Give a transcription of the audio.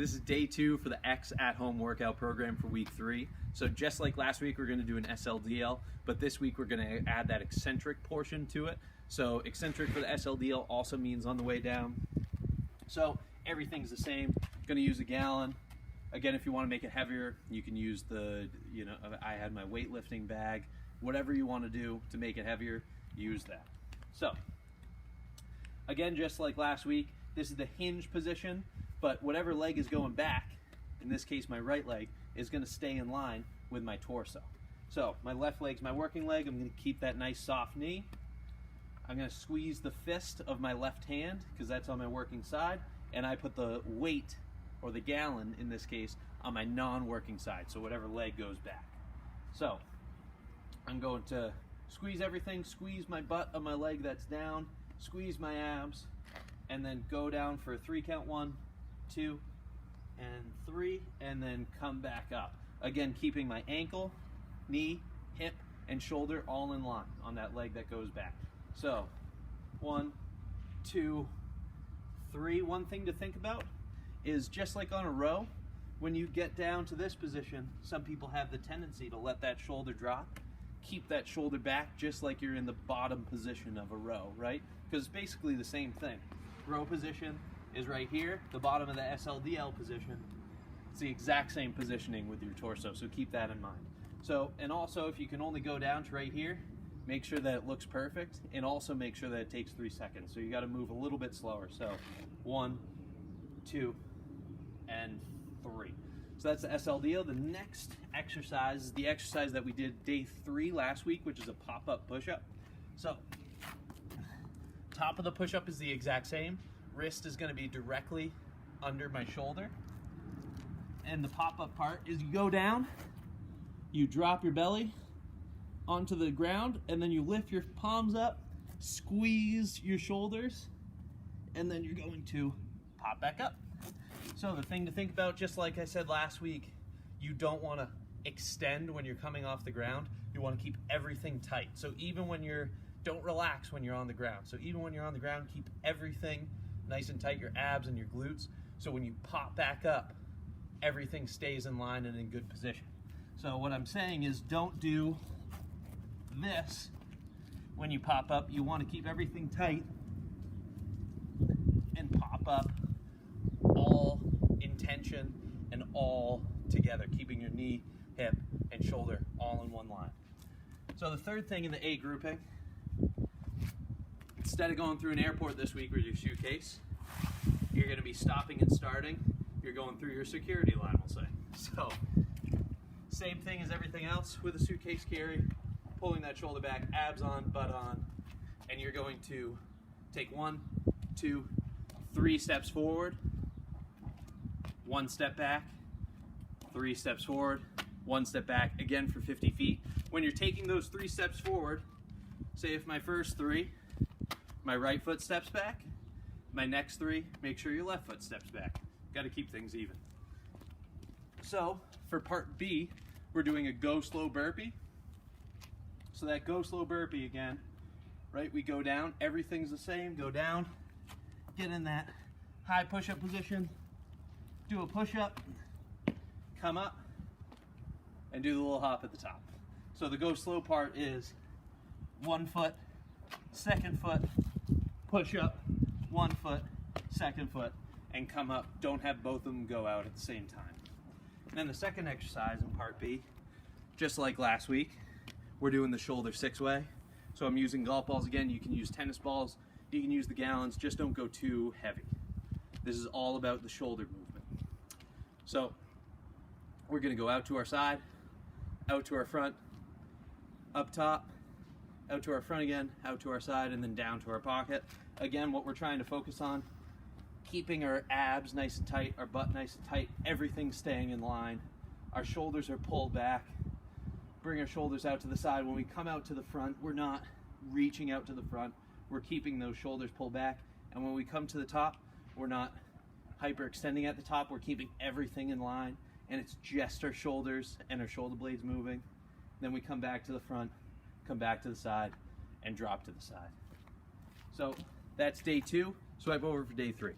This is day 2 for the X at-home workout program for week 3. So just like last week, we're going to do an SLDL, but this week we're going to add that eccentric portion to it. So eccentric for the SLDL also means on the way down. So everything's the same. Going to use a gallon. Again, if you want to make it heavier, you can use I had my weightlifting bag. Whatever you want to do to make it heavier, use that. So again, just like last week, this is the hinge position, but whatever leg is going back, in this case my right leg, is going to stay in line with my torso. So my left leg's my working leg. I'm going to keep that nice soft knee. I'm going to squeeze the fist of my left hand because that's on my working side, and I put the weight, or the gallon in this case, on my non-working side, so whatever leg goes back. So I'm going to squeeze everything, squeeze my butt of my leg that's down, squeeze my abs, and then go down for a 3 count, 1, 2, and 3, and then come back up. Again, keeping my ankle, knee, hip, and shoulder all in line on that leg that goes back. So 1, 2, 3. One thing to think about is just like on a row, when you get down to this position, some people have the tendency to let that shoulder drop. Keep that shoulder back just like you're in the bottom position of a row, right? Because it's basically the same thing. Row position is right here. The bottom of the SLDL position, it's the exact same positioning with your torso, so keep that in mind. So, and also if you can only go down to right here, make sure that it looks perfect, and also make sure that it takes 3 seconds. So you got to move a little bit slower. So 1, 2, and 3. So that's the SLDL. The next exercise is the exercise that we did day 3 last week, which is a pop-up push-up. So top of the push-up is the exact same. Wrist is going to be directly under my shoulder. And the pop-up part is you go down, you drop your belly onto the ground, and then you lift your palms up, squeeze your shoulders, and then you're going to pop back up. So the thing to think about, just like I said last week, you don't want to extend when you're coming off the ground. You want to keep everything tight. So even when don't relax when you're on the ground. So even when you're on the ground, keep everything nice and tight, your abs and your glutes. So when you pop back up, everything stays in line and in good position. So what I'm saying is don't do this when you pop up. You want to keep everything tight and pop up all in tension and all together, keeping your knee, hip, and shoulder all in one line. So the third thing in the A grouping, instead of going through an airport this week with your suitcase, you're going to be stopping and starting. You're going through your security line, we'll say. So same thing as everything else with a suitcase carry, pulling that shoulder back, abs on, butt on, and you're going to take 1, 2, 3 steps forward, 1 step back, 3 steps forward, 1 step back, again for 50 feet. When you're taking those 3 steps forward, say if my first 3, my right foot steps back, my next 3, make sure your left foot steps back. Got to keep things even. So for part B, we're doing a go slow burpee. So that go slow burpee again, right? We go down, everything's the same, go down, get in that high push-up position, do a push-up, come up, and do the little hop at the top. So the go slow part is 1 foot, 2nd foot, push up, 1 foot, 2nd foot, and come up. Don't have both of them go out at the same time. And then the second exercise in part B, just like last week, we're doing the shoulder 6-way. So I'm using golf balls again. You can use tennis balls, you can use the gallons, just don't go too heavy. This is all about the shoulder movement. So we're gonna go out to our side, out to our front, up top, out to our front again, out to our side, and then down to our pocket. Again, what we're trying to focus on, keeping our abs nice and tight, our butt nice and tight, everything staying in line. Our shoulders are pulled back. Bring our shoulders out to the side. When we come out to the front, we're not reaching out to the front. We're keeping those shoulders pulled back. And when we come to the top, we're not hyperextending at the top. We're keeping everything in line. And it's just our shoulders and our shoulder blades moving. Then we come back to the front, come back to the side, and drop to the side. So that's day 2. Swipe over for day 3.